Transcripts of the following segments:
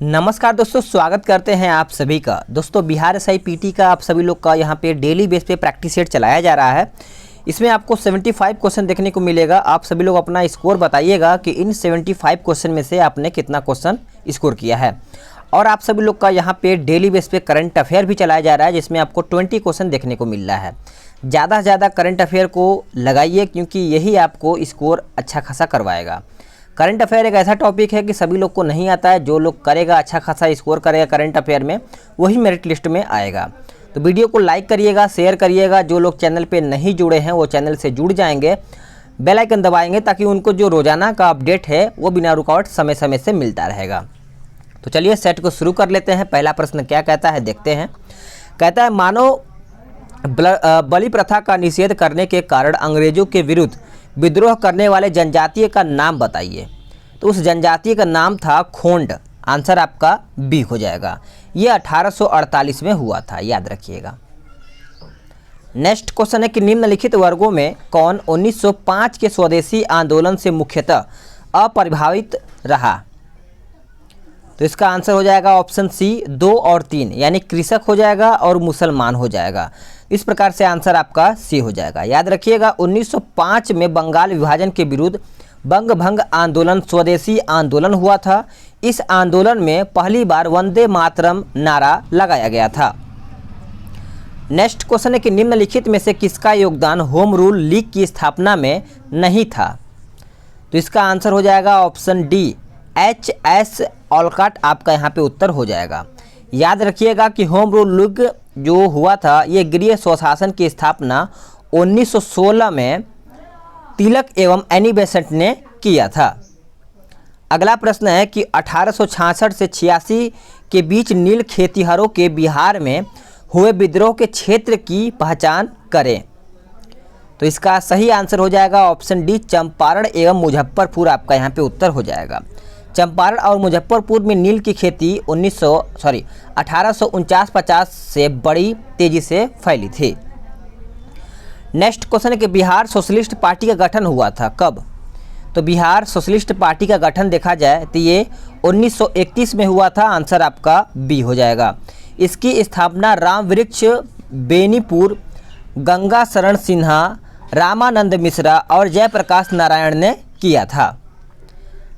नमस्कार दोस्तों, स्वागत करते हैं आप सभी का। दोस्तों, बिहार एसआई पीटी का आप सभी लोग का यहाँ पे डेली बेस पे प्रैक्टिस सेट चलाया जा रहा है। इसमें आपको 75 क्वेश्चन देखने को मिलेगा। आप सभी लोग अपना स्कोर बताइएगा कि इन 75 क्वेश्चन में से आपने कितना क्वेश्चन स्कोर किया है। और आप सभी लोग का यहाँ पे डेली बेस पे करंट अफेयर भी चलाया जा रहा है, जिसमें आपको 20 क्वेश्चन देखने को मिल रहा है। ज़्यादा से ज़्यादा करंट अफेयर को लगाइए, क्योंकि यही आपको स्कोर अच्छा खासा करवाएगा। करंट अफेयर एक ऐसा टॉपिक है कि सभी लोग को नहीं आता है। जो लोग करेगा, अच्छा खासा स्कोर करेगा करंट अफेयर में, वही मेरिट लिस्ट में आएगा। तो वीडियो को लाइक करिएगा, शेयर करिएगा। जो लोग चैनल पे नहीं जुड़े हैं वो चैनल से जुड़ जाएंगे, बेल आइकन दबाएंगे, ताकि उनको जो रोजाना का अपडेट है वो बिना रुकावट समय समय से मिलता रहेगा। तो चलिए सेट को शुरू कर लेते हैं। पहला प्रश्न क्या कहता है, देखते हैं। कहता है, मानव बलि प्रथा का निषेध करने के कारण अंग्रेजों के विरुद्ध विद्रोह करने वाले जनजातीय का नाम बताइए। तो उस जनजातीय का नाम था खोंड। आंसर आपका बी हो जाएगा। ये 1848 में हुआ था, याद रखिएगा। नेक्स्ट क्वेश्चन है कि निम्नलिखित वर्गों में कौन 1905 के स्वदेशी आंदोलन से मुख्यतः अप्रभावित रहा। तो इसका आंसर हो जाएगा ऑप्शन सी 2 और 3, यानी कृषक हो जाएगा और मुसलमान हो जाएगा। इस प्रकार से आंसर आपका सी हो जाएगा। याद रखिएगा, 1905 में बंगाल विभाजन के विरुद्ध बंग भंग आंदोलन स्वदेशी आंदोलन हुआ था। इस आंदोलन में पहली बार वंदे मातरम नारा लगाया गया था। नेक्स्ट क्वेश्चन है कि निम्नलिखित में से किसका योगदान होम रूल लीग की स्थापना में नहीं था। तो इसका आंसर हो जाएगा ऑप्शन डी, HS ऑलकॉट आपका यहाँ पे उत्तर हो जाएगा। याद रखिएगा कि होम रूल लीग जो हुआ था, ये गृह स्वशासन की स्थापना 1916 में तिलक एवं एनी बेसेंट ने किया था। अगला प्रश्न है कि 1866 से 86 के बीच नील खेतिहरों के बिहार में हुए विद्रोह के क्षेत्र की पहचान करें। तो इसका सही आंसर हो जाएगा ऑप्शन डी, चंपारण एवं मुजफ्फरपुर आपका यहाँ पे उत्तर हो जाएगा। चंपारण और मुजफ्फरपुर में नील की खेती 1849-50 से बड़ी तेजी से फैली थी। नेक्स्ट क्वेश्चन है कि बिहार सोशलिस्ट पार्टी का गठन हुआ था कब। तो बिहार सोशलिस्ट पार्टी का गठन देखा जाए तो ये 1931 में हुआ था। आंसर आपका बी हो जाएगा। इसकी स्थापना राम वृक्ष बेनीपुर, गंगा शरण सिन्हा, रामानंद मिश्रा और जयप्रकाश नारायण ने किया था।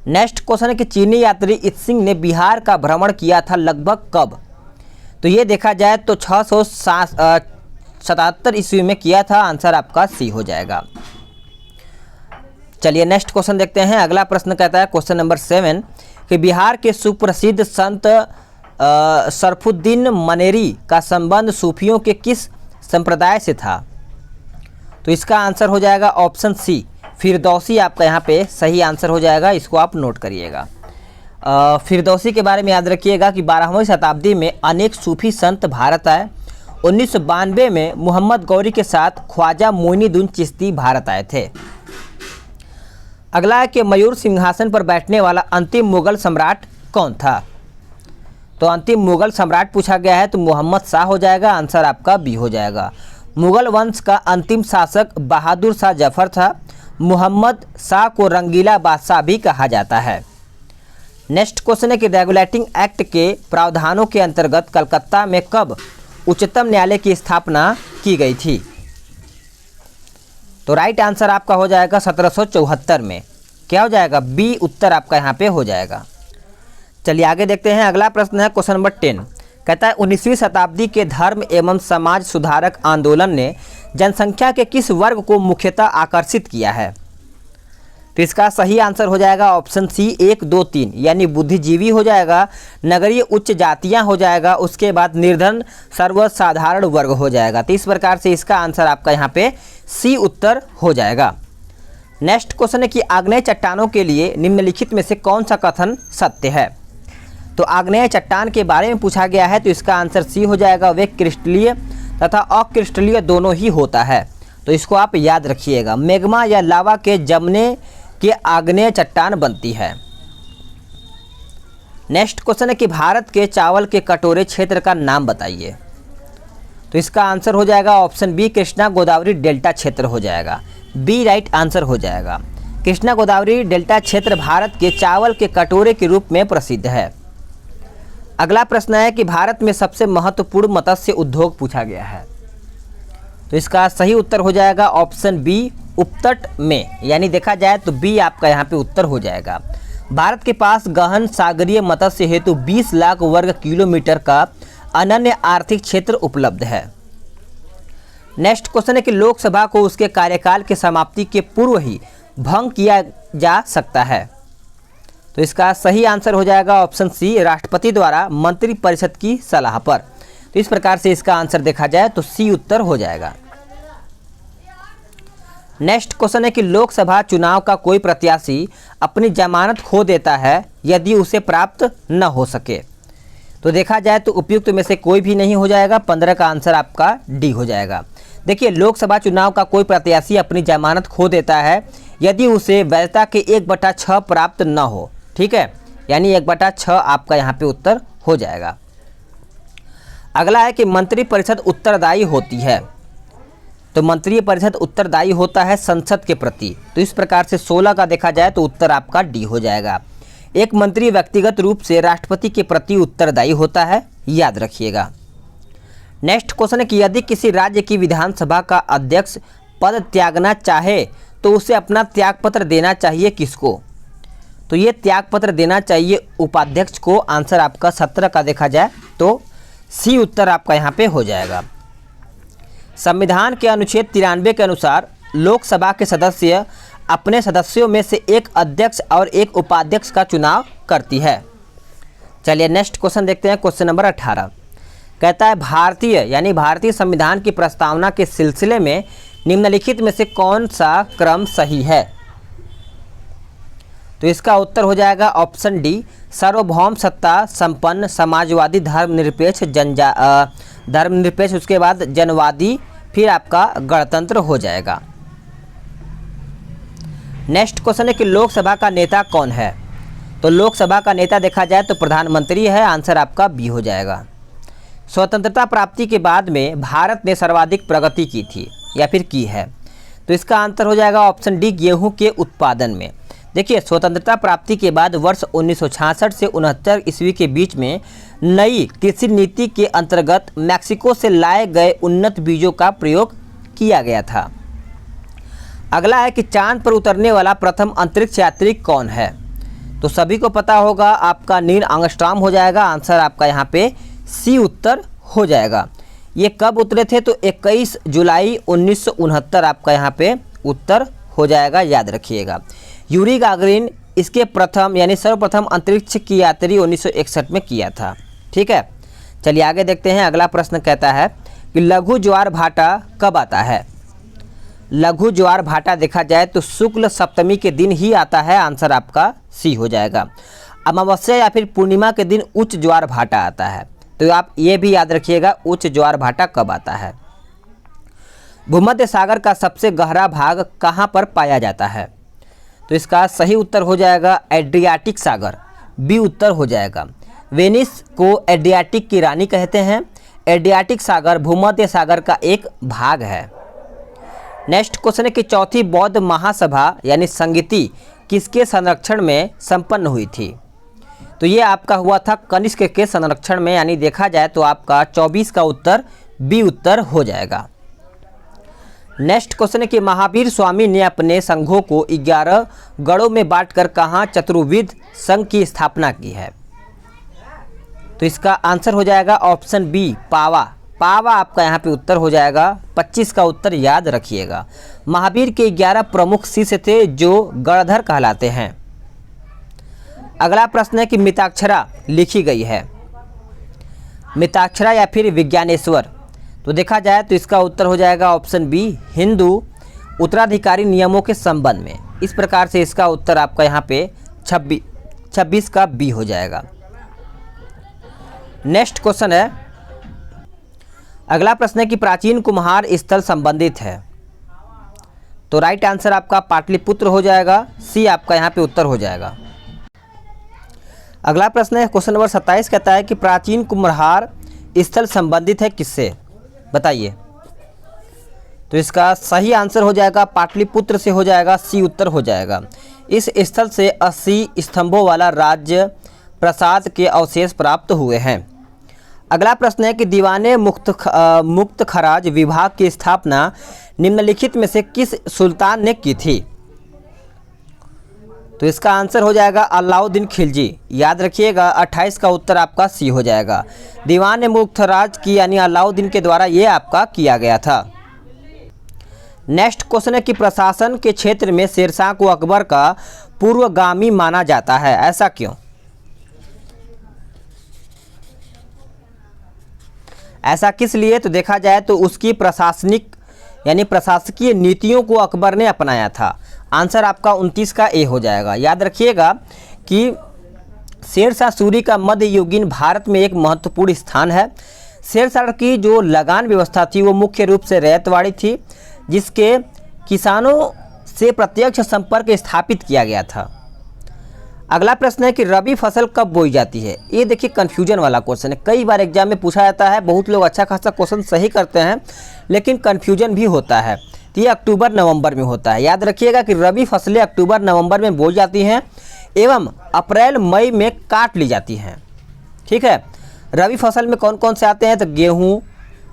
नेक्स्ट क्वेश्चन है कि चीनी यात्री इत्सिंग ने बिहार का भ्रमण किया था लगभग कब। तो ये देखा जाए तो 677 ईस्वी में किया था। आंसर आपका सी हो जाएगा। चलिए नेक्स्ट क्वेश्चन देखते हैं। अगला प्रश्न कहता है, क्वेश्चन नंबर 7, कि बिहार के सुप्रसिद्ध संत शरफुद्दीन मनेरी का संबंध सूफियों के किस संप्रदाय से था। तो इसका आंसर हो जाएगा ऑप्शन सी, फिरदौसी आपका यहाँ पे सही आंसर हो जाएगा। इसको आप नोट करिएगा। फिरदौसी के बारे में याद रखिएगा कि 12वीं शताब्दी में अनेक सूफी संत भारत आए। 1992 में मोहम्मद गौरी के साथ ख्वाजा मोइनुद्दीन चिश्ती भारत आए थे। अगला है कि मयूर सिंहासन पर बैठने वाला अंतिम मुगल सम्राट कौन था। तो अंतिम मुगल सम्राट पूछा गया है तो मोहम्मद शाह हो जाएगा। आंसर आपका बी हो जाएगा। मुगल वंश का अंतिम शासक बहादुर शाह जफर था। मोहम्मद शाह को रंगीला बादशाह भी कहा जाता है। नेक्स्ट क्वेश्चन है कि रेगुलेटिंग एक्ट के प्रावधानों के अंतर्गत कलकत्ता में कब उच्चतम न्यायालय की स्थापना की गई थी। तो राइट आंसर आपका हो जाएगा 1774 में। क्या हो जाएगा, बी उत्तर आपका यहाँ पे हो जाएगा। चलिए आगे देखते हैं। अगला प्रश्न है क्वेश्चन नंबर 10, कहता है 19वीं शताब्दी के धर्म एवं समाज सुधारक आंदोलन ने जनसंख्या के किस वर्ग को मुख्यतः आकर्षित किया है। तो इसका सही आंसर हो जाएगा ऑप्शन सी 1, 2, 3, यानी बुद्धिजीवी हो जाएगा, नगरीय उच्च जातियां हो जाएगा, उसके बाद निर्धन सर्वसाधारण वर्ग हो जाएगा। तो इस प्रकार से इसका आंसर आपका यहाँ पे सी उत्तर हो जाएगा। नेक्स्ट क्वेश्चन है कि आग्नेय चट्टानों के लिए निम्नलिखित में से कौन सा कथन सत्य है। तो आग्नेय चट्टान के बारे में पूछा गया है तो इसका आंसर सी हो जाएगा। वे क्रिस्टलीय तथा अक्रिस्टलीय दोनों ही होता है। तो इसको आप याद रखिएगा। मैग्मा या लावा के जमने के आग्नेय चट्टान बनती है। नेक्स्ट क्वेश्चन है कि भारत के चावल के कटोरे क्षेत्र का नाम बताइए। तो इसका आंसर हो जाएगा option B, Krishna Godavari delta क्षेत्र हो जाएगा। बी राइट आंसर हो जाएगा। कृष्णा गोदावरी डेल्टा क्षेत्र भारत के चावल के कटोरे के रूप में प्रसिद्ध है। अगला प्रश्न है कि भारत में सबसे महत्वपूर्ण मत्स्य उद्योग पूछा गया है। तो इसका सही उत्तर हो जाएगा ऑप्शन बी, उपतट में, यानी देखा जाए तो बी आपका यहाँ पे उत्तर हो जाएगा। भारत के पास गहन सागरीय मत्स्य हेतु 20 लाख वर्ग किलोमीटर का अनन्य आर्थिक क्षेत्र उपलब्ध है। नेक्स्ट क्वेश्चन है कि लोकसभा को उसके कार्यकाल के समाप्ति के पूर्व ही भंग किया जा सकता है। तो इसका सही आंसर हो जाएगा ऑप्शन सी, राष्ट्रपति द्वारा मंत्रिपरिषद की सलाह पर। तो इस प्रकार से इसका आंसर देखा जाए तो सी उत्तर हो जाएगा। नेक्स्ट क्वेश्चन है कि लोकसभा चुनाव का कोई प्रत्याशी अपनी जमानत खो देता है यदि उसे प्राप्त न हो सके। तो देखा जाए तो उपयुक्त में से कोई भी नहीं हो जाएगा। 15 का आंसर आपका डी हो जाएगा। देखिए, लोकसभा चुनाव का कोई प्रत्याशी अपनी जमानत खो देता है यदि उसे वैधता के 1/6 प्राप्त न हो। ठीक है, यानी 1/6 आपका यहाँ पे उत्तर हो जाएगा। अगला है कि मंत्रिपरिषद उत्तरदायी होती है। तो मंत्रिपरिषद उत्तरदायी होता है संसद के प्रति। तो इस प्रकार से 16 का देखा जाए तो उत्तर आपका डी हो जाएगा। एक मंत्री व्यक्तिगत रूप से राष्ट्रपति के प्रति उत्तरदायी होता है, याद रखिएगा। नेक्स्ट क्वेश्चन है कि यदि किसी राज्य की विधानसभा का अध्यक्ष पद त्यागना चाहे तो उसे अपना त्यागपत्र देना चाहिए किसको। तो ये त्यागपत्र देना चाहिए उपाध्यक्ष को। आंसर आपका 17 का देखा जाए तो सी उत्तर आपका यहाँ पे हो जाएगा। संविधान के अनुच्छेद 93 के अनुसार लोकसभा के सदस्य अपने सदस्यों में से एक अध्यक्ष और एक उपाध्यक्ष का चुनाव करती है। चलिए नेक्स्ट क्वेश्चन देखते हैं। क्वेश्चन नंबर 18 कहता है भारतीय संविधान की प्रस्तावना के सिलसिले में निम्नलिखित में से कौन सा क्रम सही है। तो इसका उत्तर हो जाएगा ऑप्शन डी, सार्वभौम सत्ता संपन्न समाजवादी धर्मनिरपेक्ष, उसके बाद जनवादी, फिर आपका गणतंत्र हो जाएगा। नेक्स्ट क्वेश्चन है कि लोकसभा का नेता कौन है। तो लोकसभा का नेता देखा जाए तो प्रधानमंत्री है। आंसर आपका बी हो जाएगा। स्वतंत्रता प्राप्ति के बाद में भारत ने सर्वाधिक प्रगति की थी या फिर की है। तो इसका आंसर हो जाएगा ऑप्शन डी, गेहूं के उत्पादन में। देखिए, स्वतंत्रता प्राप्ति के बाद वर्ष 1966 से 69 ईस्वी के बीच में नई कृषि नीति के अंतर्गत मैक्सिको से लाए गए उन्नत बीजों का प्रयोग किया गया था। अगला है कि चांद पर उतरने वाला प्रथम अंतरिक्ष यात्री कौन है। तो सभी को पता होगा, आपका नील आर्मस्ट्रांग हो जाएगा। आंसर आपका यहाँ पे सी उत्तर हो जाएगा। ये कब उतरे थे। तो 21 जुलाई 1969 आपका यहाँ पे उत्तर हो जाएगा, याद रखिएगा। यूरी गागरिन इसके प्रथम यानी सर्वप्रथम अंतरिक्ष की यात्री 1961 में किया था। ठीक है, चलिए आगे देखते हैं। अगला प्रश्न कहता है कि लघु ज्वार भाटा कब आता है। लघु ज्वार भाटा देखा जाए तो शुक्ल सप्तमी के दिन ही आता है। आंसर आपका सी हो जाएगा। अमावस्या या फिर पूर्णिमा के दिन उच्च ज्वार भाटा आता है। तो आप ये भी याद रखिएगा, उच्च ज्वार भाटा कब आता है। भूमध्य सागर का सबसे गहरा भाग कहाँ पर पाया जाता है। तो इसका सही उत्तर हो जाएगा एड्रियाटिक सागर, बी उत्तर हो जाएगा। वेनिस को एड्रियाटिक की रानी कहते हैं। एड्रियाटिक सागर भूमध्य सागर का एक भाग है। नेक्स्ट क्वेश्चन है कि चौथी बौद्ध महासभा यानी संगीति किसके संरक्षण में संपन्न हुई थी। तो ये आपका हुआ था कनिष्क के संरक्षण में, यानी देखा जाए तो आपका 24 का उत्तर बी उत्तर हो जाएगा। नेक्स्ट क्वेश्चन है कि महावीर स्वामी ने अपने संघों को 11 गणों में बांटकर कहाँ चतुर्विध संघ की स्थापना की है। तो इसका आंसर हो जाएगा ऑप्शन बी, पावा। पावा आपका यहाँ पे उत्तर हो जाएगा। 25 का उत्तर याद रखिएगा। महावीर के 11 प्रमुख शिष्य थे जो गणधर कहलाते हैं। अगला प्रश्न है कि मिताक्षरा लिखी गई है। मिताक्षरा या फिर विज्ञानेश्वर। तो देखा जाए तो इसका उत्तर हो जाएगा ऑप्शन बी, हिंदू उत्तराधिकारी नियमों के संबंध में। इस प्रकार से इसका उत्तर आपका यहाँ पे 26 का बी हो जाएगा। नेक्स्ट क्वेश्चन है, अगला प्रश्न है कि प्राचीन कुम्हार स्थल संबंधित है। तो राइट आंसर आपका पाटलिपुत्र हो जाएगा। सी आपका यहाँ पे उत्तर हो जाएगा। अगला प्रश्न है क्वेश्चन नंबर 27 कहता है कि प्राचीन कुम्हार स्थल संबंधित है किससे, बताइए। तो इसका सही आंसर हो जाएगा पाटलिपुत्र से हो जाएगा। सी उत्तर हो जाएगा। इस स्थल से 80 स्तंभों वाला राज्य प्रसाद के अवशेष प्राप्त हुए हैं। अगला प्रश्न है कि दीवाने मुक्त खराज विभाग की स्थापना निम्नलिखित में से किस सुल्तान ने की थी? तो इसका आंसर हो जाएगा अलाउद्दीन खिलजी। याद रखिएगा 28 का उत्तर आपका सी हो जाएगा। दीवान मुक्त खराज की यानी अलाउद्दीन के द्वारा ये आपका किया गया था। नेक्स्ट क्वेश्चन है कि प्रशासन के क्षेत्र में शेरशाह को अकबर का पूर्वगामी माना जाता है, ऐसा क्यों? ऐसा किस लिए? तो देखा जाए तो उसकी प्रशासनिक यानी प्रशासकीय नीतियों को अकबर ने अपनाया था। आंसर आपका 29 का ए हो जाएगा। याद रखिएगा कि शेरशाह सूरी का मध्ययुगीन भारत में एक महत्वपूर्ण स्थान है। शेरशाह की जो लगान व्यवस्था थी वो मुख्य रूप से रैयतवाड़ी थी, जिसके किसानों से प्रत्यक्ष संपर्क स्थापित किया गया था। अगला प्रश्न है कि रबी फसल कब बोई जाती है? ये देखिए कन्फ्यूजन वाला क्वेश्चन है, कई बार एग्जाम में पूछा जाता है। बहुत लोग अच्छा खासा क्वेश्चन सही करते हैं लेकिन कन्फ्यूजन भी होता है। तो ये अक्टूबर नवंबर में होता है। याद रखिएगा कि रबी फसलें अक्टूबर नवंबर में बोई जाती हैं एवं अप्रैल मई में काट ली जाती हैं। ठीक है, रबी फसल में कौन कौन से आते हैं? तो गेहूँ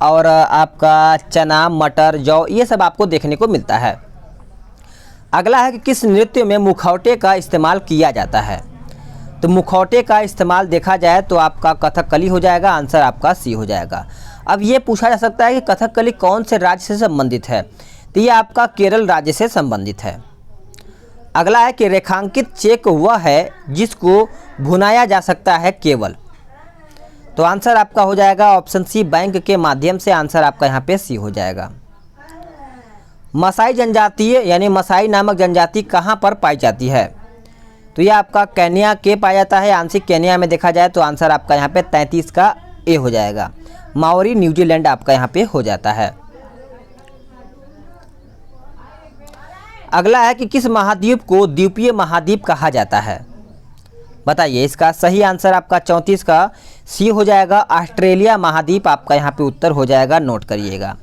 और आपका चना, मटर, जौ, ये सब आपको देखने को मिलता है। अगला है कि किस नृत्य में मुखौटे का इस्तेमाल किया जाता है? तो मुखौटे का इस्तेमाल देखा जाए तो आपका कथकली हो जाएगा। आंसर आपका सी हो जाएगा। अब ये पूछा जा सकता है कि कथकली कौन से राज्य से संबंधित है? तो ये आपका केरल राज्य से संबंधित है। अगला है कि रेखांकित चेक वह है जिसको भुनाया जा सकता है केवल। तो आंसर आपका हो जाएगा ऑप्शन सी, बैंक के माध्यम से। आंसर आपका यहाँ पे सी हो जाएगा। मसाई जनजातीय यानी मसाई नामक जनजाति कहाँ पर पाई जाती है? तो यह आपका केन्या के पाया जाता है। आंशिक केन्या में देखा जाए तो आंसर आपका यहाँ पे 33 का ए हो जाएगा। माओरी न्यूजीलैंड आपका यहाँ पे हो जाता है। अगला है कि किस महाद्वीप को द्वीपीय महाद्वीप कहा जाता है? बताइए। इसका सही आंसर आपका 34 का सी हो जाएगा। ऑस्ट्रेलिया महाद्वीप आपका यहाँ पे उत्तर हो जाएगा, नोट करिएगा।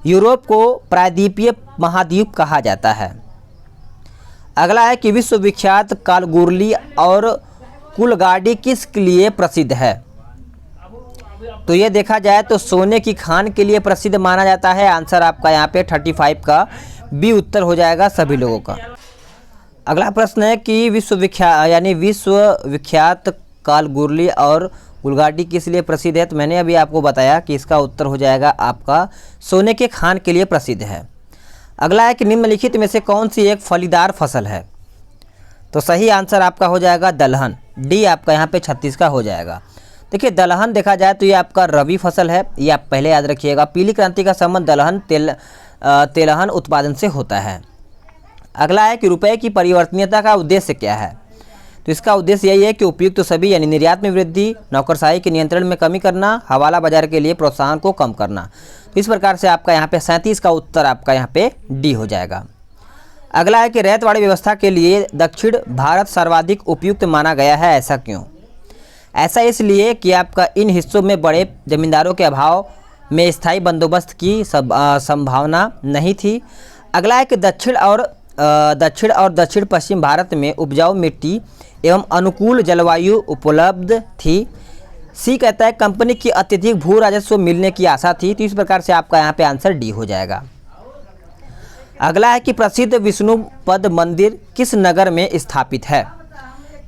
यूरोप को प्रायद्वीपीय महाद्वीप कहा जाता है। अगला है कि विश्वविख्यात कालगुरली और कुलगाड़ी किस लिए प्रसिद्ध है? तो ये देखा जाए तो सोने की खान के लिए प्रसिद्ध माना जाता है। आंसर आपका यहाँ पे 35 का बी उत्तर हो जाएगा सभी लोगों का। अगला प्रश्न है कि विश्वविख्यात कालगुरली और कुलगाड़ी किस लिए प्रसिद्ध है? तो मैंने अभी आपको बताया कि इसका उत्तर हो जाएगा आपका सोने के खान के लिए प्रसिद्ध है। अगला है कि निम्नलिखित में से कौन सी एक फलीदार फसल है? तो सही आंसर आपका हो जाएगा दलहन। डी आपका यहाँ पे 36 का हो जाएगा। देखिए दलहन देखा जाए तो ये आपका रबी फसल है, ये आप पहले याद रखिएगा। पीली क्रांति का संबंध दलहन तेलहन उत्पादन से होता है। अगला है कि रुपए की परिवर्तनीयता का उद्देश्य क्या है? तो इसका उद्देश्य यही है कि उपयुक्त सभी यानी निर्यात में वृद्धि, नौकरशाही के नियंत्रण में कमी करना, हवाला बाजार के लिए प्रोत्साहन को कम करना। तो इस प्रकार से आपका यहाँ पे 37 का उत्तर आपका यहाँ पे डी हो जाएगा। अगला है कि रैयतवाड़ी व्यवस्था के लिए दक्षिण भारत सर्वाधिक उपयुक्त माना गया है, ऐसा क्यों? ऐसा इसलिए कि आपका इन हिस्सों में बड़े जमींदारों के अभाव में स्थायी बंदोबस्त की संभावना नहीं थी। अगला है कि दक्षिण और दक्षिण पश्चिम भारत में उपजाऊ मिट्टी एवं अनुकूल जलवायु उपलब्ध थी। सी कहता है कंपनी की अत्यधिक भू राजस्व मिलने की आशा थी। तो इस प्रकार से आपका यहाँ पे आंसर डी हो जाएगा। अगला है कि प्रसिद्ध विष्णुपद मंदिर किस नगर में स्थापित है?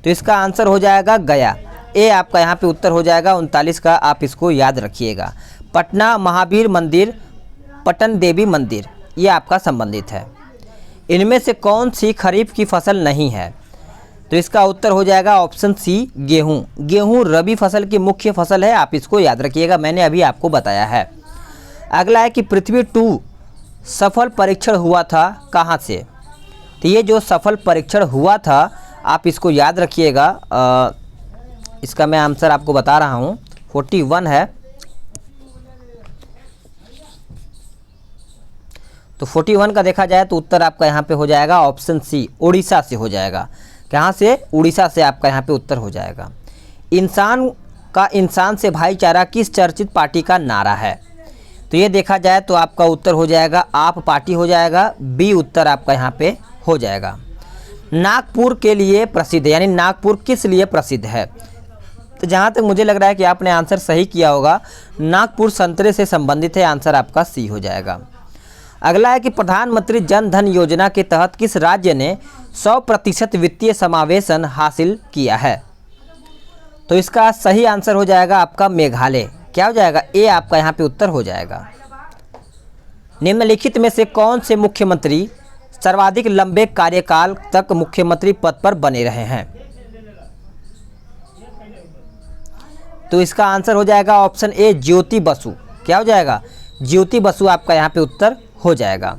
तो इसका आंसर हो जाएगा गया। ए आपका यहाँ पे उत्तर हो जाएगा 39 का, आप इसको याद रखिएगा। पटना महावीर मंदिर, पटन देवी मंदिर, ये आपका संबंधित है। इनमें से कौन सी खरीफ की फसल नहीं है? तो इसका उत्तर हो जाएगा ऑप्शन सी, गेहूँ। गेहूँ रबी फसल की मुख्य फसल है, आप इसको याद रखिएगा, मैंने अभी आपको बताया है। अगला है कि पृथ्वी 2 सफल परीक्षण हुआ था कहाँ से? तो ये जो सफल परीक्षण हुआ था आप इसको याद रखिएगा। इसका मैं आंसर आपको बता रहा हूँ, 41 है। तो 41 का देखा जाए तो उत्तर आपका यहाँ पे हो जाएगा ऑप्शन सी, उड़ीसा से हो जाएगा। कहाँ से? उड़ीसा से आपका यहाँ पे उत्तर हो जाएगा। इंसान से भाईचारा किस चर्चित पार्टी का नारा है? तो ये देखा जाए तो आपका उत्तर हो जाएगा आप पार्टी हो जाएगा। बी उत्तर आपका यहाँ पे हो जाएगा। नागपुर के लिए प्रसिद्ध है, यानी नागपुर किस लिए प्रसिद्ध है? तो जहाँ तक मुझे लग रहा है कि आपने आंसर सही किया होगा, नागपुर संतरे से संबंधित है, आंसर आपका सी हो जाएगा। अगला है कि प्रधानमंत्री जन धन योजना के तहत किस राज्य ने 100% वित्तीय समावेशन हासिल किया है? तो इसका सही आंसर हो जाएगा आपका मेघालय। क्या हो जाएगा? ए आपका यहाँ पे उत्तर हो जाएगा। निम्नलिखित में से कौन से मुख्यमंत्री सर्वाधिक लंबे कार्यकाल तक मुख्यमंत्री पद पर बने रहे हैं? तो इसका आंसर हो जाएगा ऑप्शन ए ज्योति बसु। क्या हो जाएगा? ज्योति बसु आपका यहाँ पे उत्तर हो जाएगा।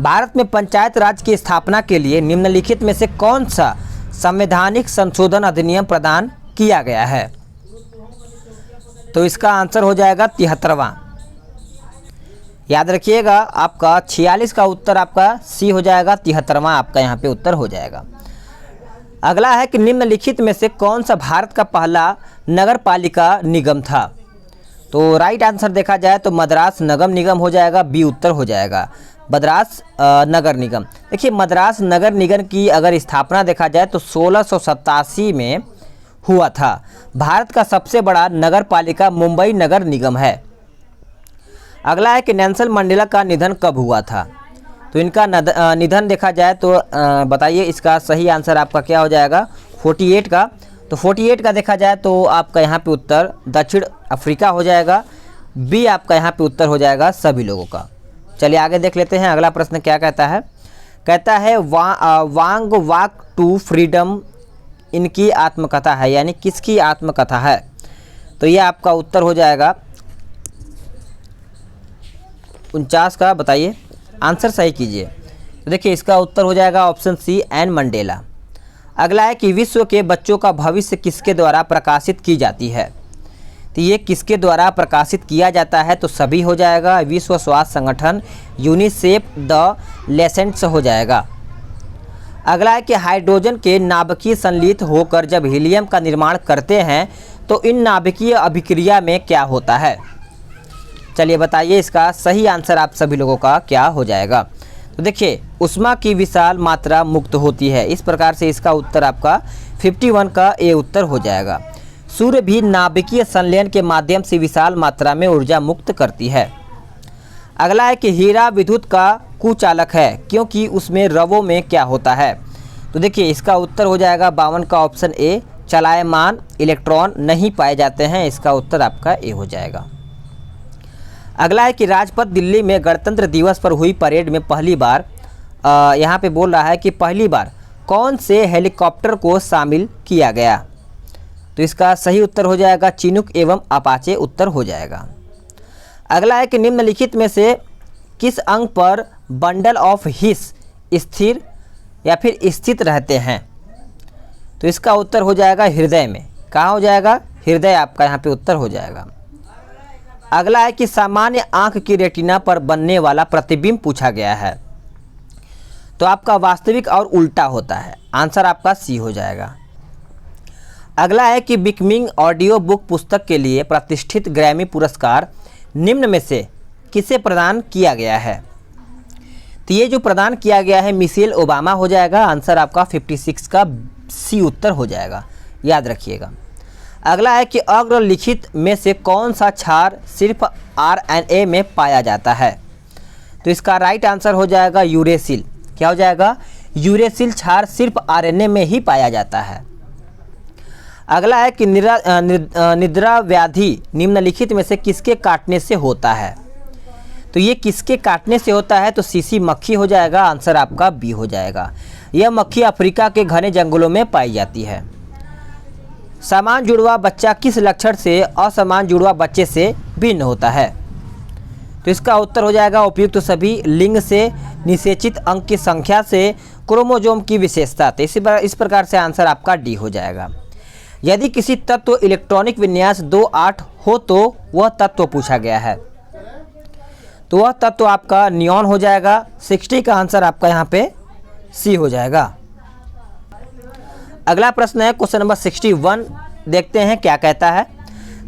भारत में पंचायत राज की स्थापना के लिए निम्नलिखित में से कौन सा संवैधानिक संशोधन अधिनियम प्रदान किया गया है? तो इसका आंसर हो जाएगा 73वां। याद रखिएगा, आपका 46 का उत्तर आपका सी हो जाएगा, 73वां आपका यहाँ पे उत्तर हो जाएगा। अगला है कि निम्नलिखित में से कौन सा भारत का पहला नगर पालिका निगम था? तो राइट आंसर देखा जाए तो मद्रास नगर निगम हो जाएगा, बी उत्तर हो जाएगा, मद्रास नगर निगम। देखिए, मद्रास नगर निगम की अगर स्थापना देखा जाए तो 1687 में हुआ था। भारत का सबसे बड़ा नगर पालिका मुंबई नगर निगम है। अगला है कि नेल्सन मंडेला का निधन कब हुआ था? तो इनका निधन देखा जाए तो बताइए, इसका सही आंसर आपका क्या हो जाएगा? 48 का। तो 48 का देखा जाए तो आपका यहाँ पे उत्तर दक्षिण अफ्रीका हो जाएगा, बी आपका यहाँ पे उत्तर हो जाएगा सभी लोगों का। चलिए आगे देख लेते हैं, अगला प्रश्न क्या कहता है। कहता है वांग वॉक टू फ्रीडम इनकी आत्मकथा है, यानी किसकी आत्मकथा है? तो ये आपका उत्तर हो जाएगा 49 का। बताइए, आंसर सही कीजिए। तो देखिए, इसका उत्तर हो जाएगा ऑप्शन सी एन मंडेला। अगला है कि विश्व के बच्चों का भविष्य किसके द्वारा प्रकाशित की जाती है? तो ये किसके द्वारा प्रकाशित किया जाता है? तो सभी हो जाएगा, विश्व स्वास्थ्य संगठन, यूनिसेफ, द लेसेंट्स हो जाएगा। अगला है कि हाइड्रोजन के नाभिकीय संलित होकर जब हीलियम का निर्माण करते हैं तो इन नाभिकीय अभिक्रिया में क्या होता है? चलिए बताइए, इसका सही आंसर आप सभी लोगों का क्या हो जाएगा? तो देखिए, ऊष्मा की विशाल मात्रा मुक्त होती है। इस प्रकार से इसका उत्तर आपका 51 का ए उत्तर हो जाएगा। सूर्य भी नाभिकीय संलयन के माध्यम से विशाल मात्रा में ऊर्जा मुक्त करती है। अगला है कि हीरा विद्युत का कुचालक है क्योंकि उसमें रवों में क्या होता है? तो देखिए, इसका उत्तर हो जाएगा 52 का ऑप्शन ए, चलायमान इलेक्ट्रॉन नहीं पाए जाते हैं। इसका उत्तर आपका ए हो जाएगा। अगला है कि राजपथ दिल्ली में गणतंत्र दिवस पर हुई परेड में पहली बार यहाँ पे बोल रहा है कि पहली बार कौन से हेलीकॉप्टर को शामिल किया गया? तो इसका सही उत्तर हो जाएगा चिनूक एवं अपाचे उत्तर हो जाएगा। अगला है कि निम्नलिखित में से किस अंग पर बंडल ऑफ हिस स्थिर या फिर स्थित रहते हैं? तो इसका उत्तर हो जाएगा हृदय में। कहाँ हो जाएगा? हृदय आपका यहाँ पे उत्तर हो जाएगा। अगला है कि सामान्य आंख की रेटिना पर बनने वाला प्रतिबिंब पूछा गया है, तो आपका वास्तविक और उल्टा होता है। आंसर आपका सी हो जाएगा। अगला है कि बिकमिंग ऑडियो बुक पुस्तक के लिए प्रतिष्ठित ग्रैमी पुरस्कार निम्न में से किसे प्रदान किया गया है? तो ये जो प्रदान किया गया है मिशेल ओबामा हो जाएगा। आंसर आपका 56 का सी उत्तर हो जाएगा, याद रखिएगा। अगला है कि अग्रलिखित में से कौन सा क्षार सिर्फ आरएनए में पाया जाता है? तो इसका राइट आंसर हो जाएगा यूरेसिल। क्या हो जाएगा? यूरेसिल क्षार सिर्फ आरएनए में ही पाया जाता है। अगला है कि निद्रा व्याधि निम्नलिखित में से किसके काटने से होता है? तो ये किसके काटने से होता है? तो सीसी मक्खी हो जाएगा। आंसर आपका बी हो जाएगा। यह मक्खी अफ्रीका के घने जंगलों में पाई जाती है। समान जुड़वा बच्चा किस लक्षण से असमान जुड़वा बच्चे से भिन्न होता है? तो इसका उत्तर हो जाएगा उपयुक्त तो सभी लिंग से, निषेचित अंक की संख्या से, क्रोमोजोम की विशेषता। तो इस प्रकार से आंसर आपका डी हो जाएगा। यदि किसी तत्व इलेक्ट्रॉनिक विन्यास 2-8 हो तो वह तत्व पूछा गया है, तो वह तत्व आपका नियॉन हो जाएगा। 60 का आंसर आपका यहाँ पे सी हो जाएगा। अगला प्रश्न है क्वेश्चन नंबर 61, देखते हैं क्या कहता है।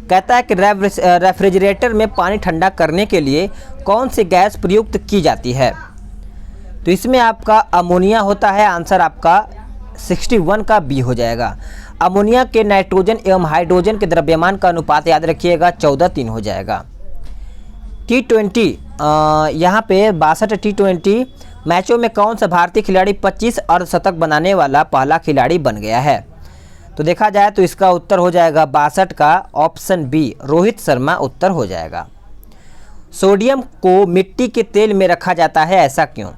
कहता है कि रेफ्रिजरेटर में पानी ठंडा करने के लिए कौन सी गैस प्रयुक्त की जाती है? तो इसमें आपका अमोनिया होता है। आंसर आपका 61 का बी हो जाएगा। अमोनिया के नाइट्रोजन एवं हाइड्रोजन के द्रव्यमान का अनुपात याद रखिएगा 14:3 हो जाएगा। T20 यहाँ पे 62 T20 मैचों में कौन सा भारतीय खिलाड़ी 25 अर्धशतक बनाने वाला पहला खिलाड़ी बन गया है? तो देखा जाए तो इसका उत्तर हो जाएगा 62 का ऑप्शन बी रोहित शर्मा उत्तर हो जाएगा। सोडियम को मिट्टी के तेल में रखा जाता है, ऐसा क्यों?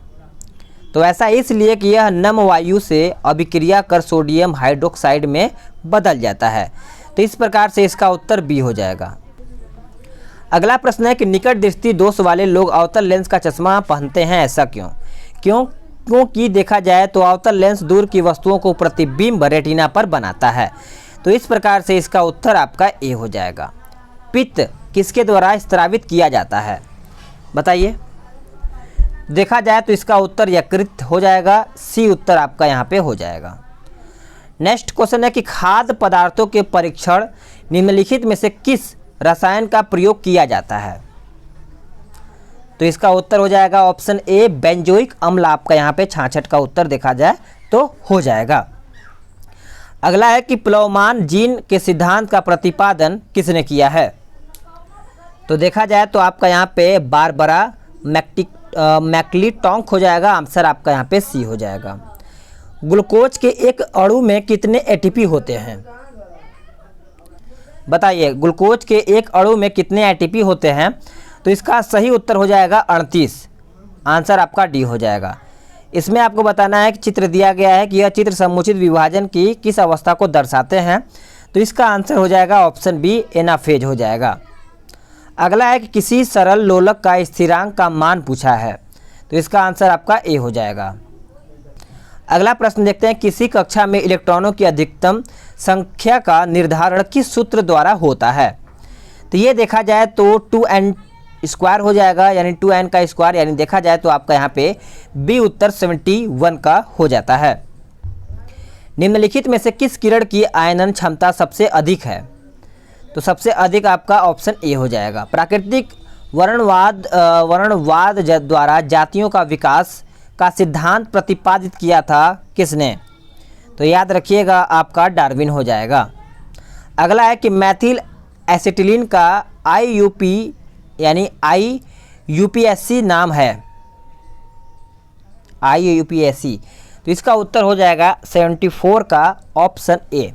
तो ऐसा इसलिए कि यह नम वायु से अभिक्रिया कर सोडियम हाइड्रोक्साइड में बदल जाता है। तो इस प्रकार से इसका उत्तर बी हो जाएगा। अगला प्रश्न है कि निकट दृष्टि दोष वाले लोग अवतल लेंस का चश्मा पहनते हैं, ऐसा क्यों? क्योंकि देखा जाए तो अवतल लेंस दूर की वस्तुओं को प्रतिबिंब रेटिना पर बनाता है। तो इस प्रकार से इसका उत्तर आपका ए हो जाएगा। पित्त किसके द्वारा स्त्रावित किया जाता है, बताइए? देखा जाए तो इसका उत्तर यकृत हो जाएगा। सी उत्तर आपका यहाँ पे हो जाएगा। नेक्स्ट क्वेश्चन है कि खाद्य पदार्थों के परीक्षण निम्नलिखित में से किस रसायन का प्रयोग किया जाता है? तो इसका उत्तर हो जाएगा ऑप्शन ए बेंजोइक अम्ल आपका यहाँ पे 66 का उत्तर देखा जाए तो हो जाएगा। अगला है कि प्लवमान जीन के सिद्धांत का प्रतिपादन किसने किया है? तो देखा जाए तो आपका यहाँ पे बारबरा मैक्लीटॉन्क हो जाएगा। आंसर आपका यहाँ पे सी हो जाएगा। ग्लूकोज के एक अणु में कितने एटीपी होते हैं, बताइए? ग्लूकोज के एक अणु में कितने एटीपी होते हैं? तो इसका सही उत्तर हो जाएगा 38। आंसर आपका डी हो जाएगा। इसमें आपको बताना है कि चित्र दिया गया है कि यह चित्र समुचित विभाजन की किस अवस्था को दर्शाते हैं। तो इसका आंसर हो जाएगा ऑप्शन बी एनाफेज हो जाएगा। अगला है कि किसी सरल लोलक का स्थिरांक का मान पूछा है। तो इसका आंसर आपका ए हो जाएगा। अगला प्रश्न देखते हैं, किसी कक्षा में इलेक्ट्रॉनों की अधिकतम संख्या का निर्धारण किस सूत्र द्वारा होता है? तो ये देखा जाए तो 2n स्क्वायर हो जाएगा, यानी 2n का स्क्वायर, यानी देखा जाए तो आपका यहाँ पे बी उत्तर 71 का हो जाता है। निम्नलिखित में से किस किरण की आयनन क्षमता सबसे अधिक है? तो सबसे अधिक आपका ऑप्शन ए हो जाएगा। प्राकृतिक वर्णवाद द्वारा जातियों का विकास का सिद्धांत प्रतिपादित किया था किसने? तो याद रखिएगा आपका डार्विन हो जाएगा। अगला है कि मैथिल एसिटिलीन का IUP यानी IUPAC नाम है, IUPAC। तो इसका उत्तर हो जाएगा 74 का ऑप्शन ए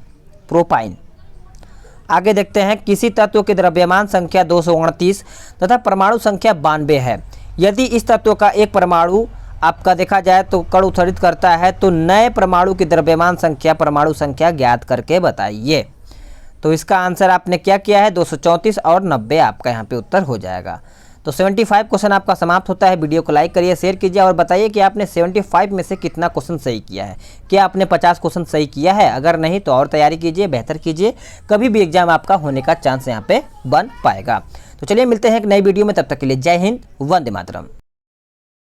प्रोपाइन। आगे देखते हैं, किसी तत्व की द्रव्यमान संख्या 229 तथा परमाणु संख्या 92 है। यदि इस तत्व का एक परमाणु आपका देखा जाए तो कण उत्सर्जित करता है तो नए परमाणु की द्रव्यमान संख्या परमाणु संख्या ज्ञात करके बताइए। तो इसका आंसर आपने क्या किया है? 234 और 90 आपका यहाँ पे उत्तर हो जाएगा। तो 75 क्वेश्चन आपका समाप्त होता है। वीडियो को लाइक करिए, शेयर कीजिए और बताइए कि आपने 75 में से कितना क्वेश्चन सही किया है। क्या आपने 50 क्वेश्चन सही किया है? अगर नहीं तो और तैयारी कीजिए, बेहतर कीजिए, कभी भी एग्जाम आपका होने का चांस यहाँ पे बन पाएगा। तो चलिए मिलते हैं एक नई वीडियो में, तब तक के लिए जय हिंद, वंदे मातरम।